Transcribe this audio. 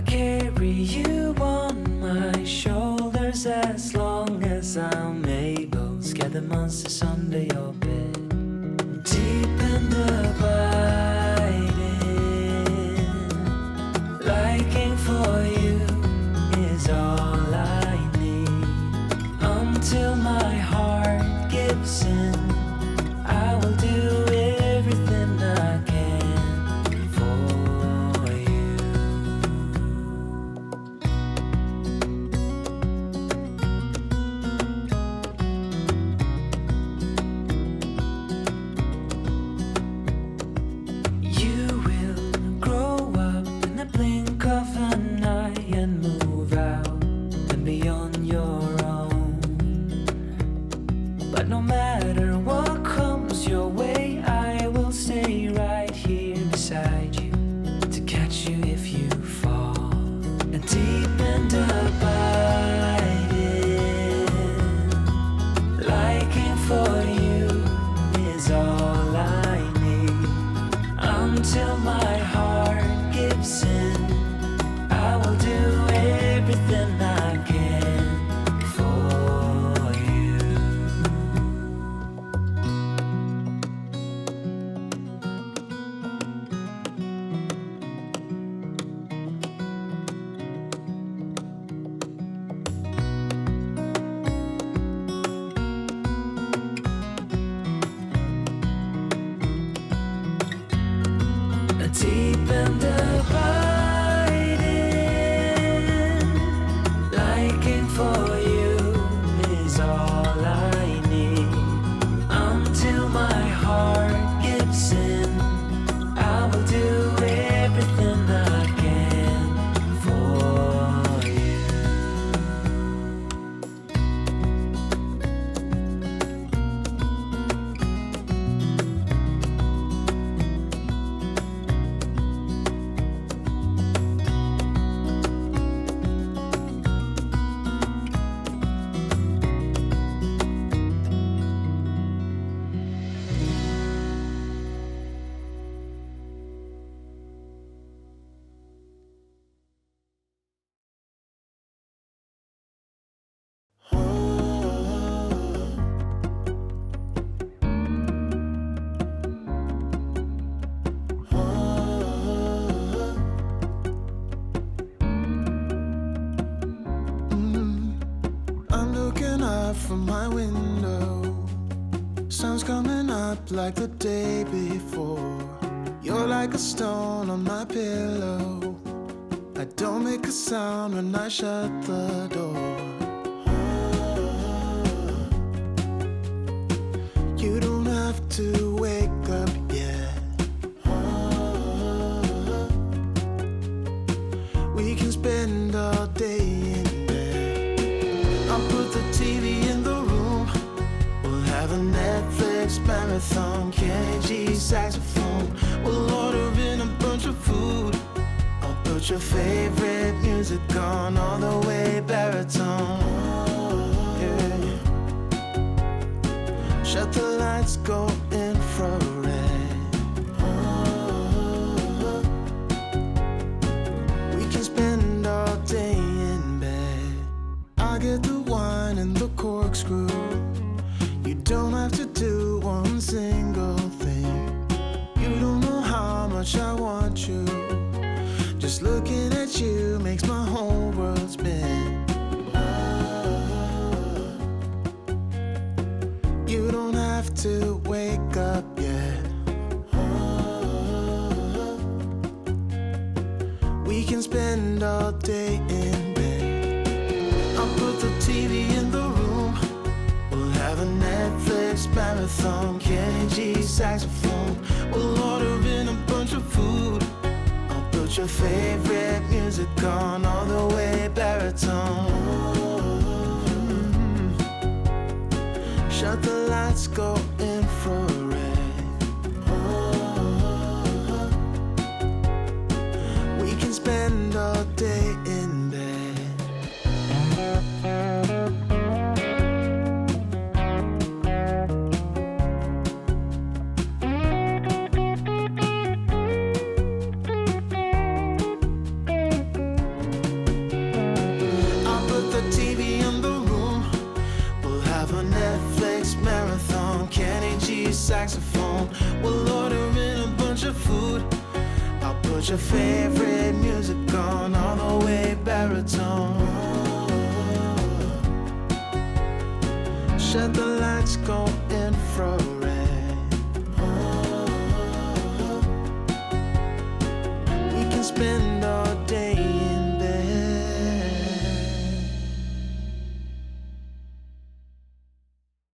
carry you on my shoulders as long as I'm able. Scare the monsters under your bed. Deep and abiding, liking for you is all I need. Until my heart gives in, I will do everything I can for you. You will grow up in the blink of an eye and move out and be on your own. But no matter what comes your way, I will stay right here beside you to catch you if you fall. And deep and abiding, liking for you is all I need. Until my heart gives in, I will do everything I can for you. Deep and abiding, liking for you is all I need. Until my heart gives in, I will do everything I can for you. I'm looking out from my window. Sun's coming up like the day before. You're like a stone on my pillow. I don't make a sound when I shut the door. You don't have to wake up yet. We can spend all day in bed. I'll put the TV in the room. We'll have a Netflix marathon, Kenny G saxophone. We'll order in a bunch of food. I'll put your favorite music on all the way baritone. Yeah. Shut the lights, go infrared. We can spend all day in bed. I get the wine and the corkscrew. You don't have to do one single thing. You don't know how much I want you. Just looking at you makes my whole world spin. You don't have to wake up yet. We can spend all day in bed. I'll put the TV in the room. We'll have a Netflix marathon, Kenny G saxophone. We'll order in a bunch of food. I'll put your favorite music on all the way baritone. Shut the lights, go infrared. We can spend all day in bed. your favorite